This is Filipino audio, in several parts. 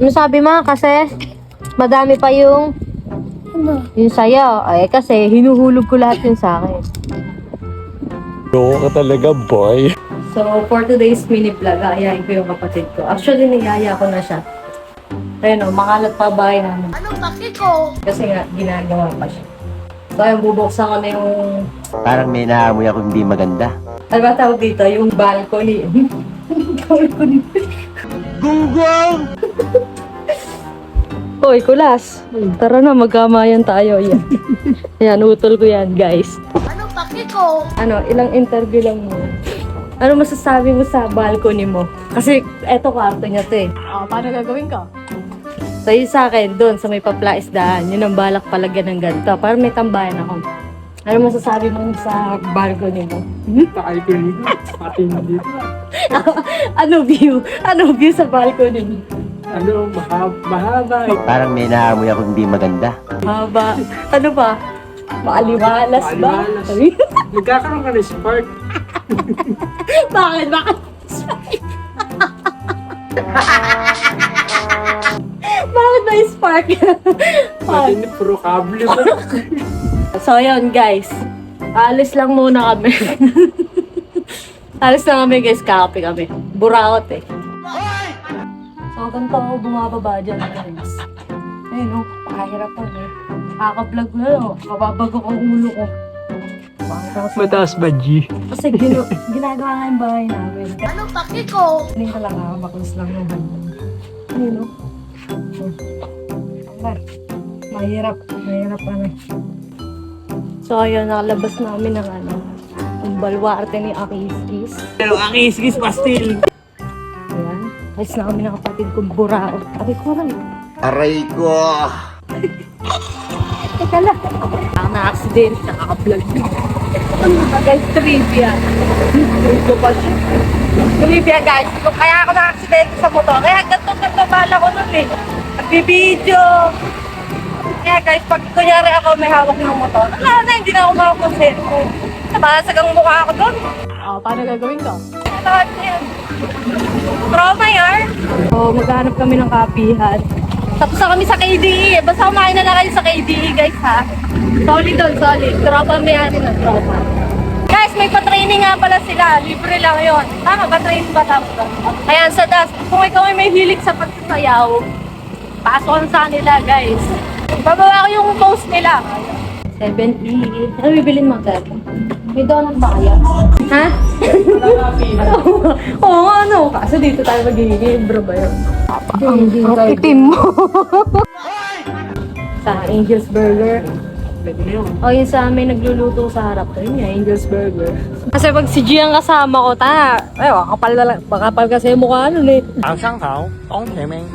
Ano sabi mo? Kasi madami pa yung sa'yo. Ay, kasi hinuhulog ko lahat yun sa akin. Loko ka talaga, boy. So, for today's mini vlog, ayayin ko yung kapatid ko. Actually, niyaya ko na siya. Ayun o, makalat pa bahay namin. Anong paki ko? Kasi nga, ginagawa pa siya. So, ayun, bubuksan ko na yung... Parang may naamoy ako hindi maganda. Ano ba tawag dito? Yung balcony. Balcony. Gunggong! Hoy, kulas. Tara na, magkamayan tayo. Yan. Yan, utol ko yan, guys. Anong paki ko? Ano, ilang interview lang mo. Ano masasabi mo sa balcony mo? Kasi eto kwarto niya to eh. Paano gagawin ko? So yun sa akin, doon sa may paplaisdaan, yun ang balak palagyan ng ganito. Para may tambayan ako. Ano masasabi mo sa balcony mo? Balcony. Pati na dito. Ano view? Ano view sa balcony mo? Ano, mahaba. Parang may naamoy ako hindi maganda. Haba. Ano ba? Maaliwalas ba? Maaliwalas. Sabi? Nagkakaroon ka ng spark. Bakit? Bakit? Bakit may spark? Pati ni puro kable mo. So, yun guys. Alis lang muna kami. Alis lang kami guys. Kakape kami. Buraot eh. So, ganito ako bumababa dyan guys. Ayun o. Pakahirap pa eh. Kaka-vlog na o. Kababago ang ulo ko. Mataas ba, G? Kasi ginagawa nga yung bahay namin. Anong paki ko? Hindi ka lang ako. Baklas lang yung hanggang. Ayun o. Mahirap. Mahirap ano. So ayun, nakalabas namin ng ano, ang balwarte ni Akiskis. Pero ang iskis pastil. Ayan. Ayos na kami ng kapatid kong burao. Aray ko lang. Aray ko! Teka lang. Ang na-accident, nakaka-vlog na. Guys, trivia. Ito pa siya. Trivia guys, kung kaya ako na-accident sa motor, kaya ganto-ganto bala ko nun eh. Nagbibideo. Kaya guys, pag kunyari ako may hawak ng motor, wala na, hindi na ako makakonsen ko. Nabasag ang mukha ako doon. Paano gagawin ko? Lahat na yan. Trauma yan. So, maghanap kami ng kapihan. Tapos na kami sa KDE. Basta kumain na lang kayo sa KDE guys ha. Solid doon, solid. Tropa may ani na tropa. Guys, may pa-training nga pala sila. Libre lang yun. Tama ba? Training ba tapos? Ayan, sa das. Kung ikaw ay may hilig sa pagsasayaw, pasok sa nila guys. Bababa ko yung post nila. 7E. Ano bibilin mo dad? May donut ba kaya? Ha? Oo nga ano. Kaso dito tayo magiging bro ba yun? Ang itim mo. Sa Angel's Burger. O yun sa amin nagluluto sa harap ko. Yun nga, Angel's Burger. Kasi pag si G ang kasama ko, kapal na lang. Kapal kasi yung mukha nun eh. Ang sangkaw, ang hemeng.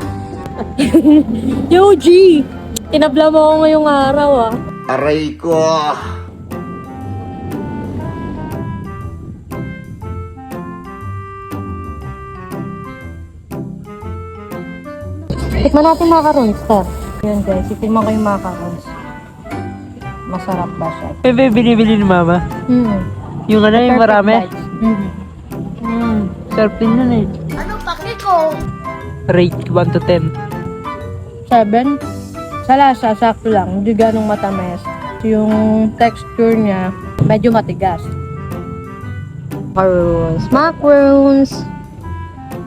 Yo G! Tinabla mo ako ngayong araw ah. Aray ko! Tikman natin macarons, sir. Yun guys, itikman ko yung macarons. Masarap ba siya? Binibili ni mama. Yung ano, yung marami. Sarap din nun eh. Anong paki ko? Rate 1 to 10. 7. Sa lasa, sakto lang. Hindi ganong matamis. Yung texture niya, medyo matigas. Macaroons. Macaroons!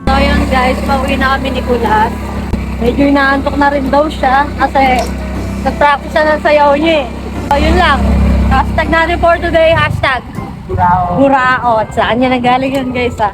So yun guys, pauwi na kami ni Kulas. Medyo inaantok na rin daw siya kasi nag-practice siya ng sayaw niya eh. So yun lang. Hashtag natin for today, hashtag Buraot. Saan niya nagaling yun guys ha?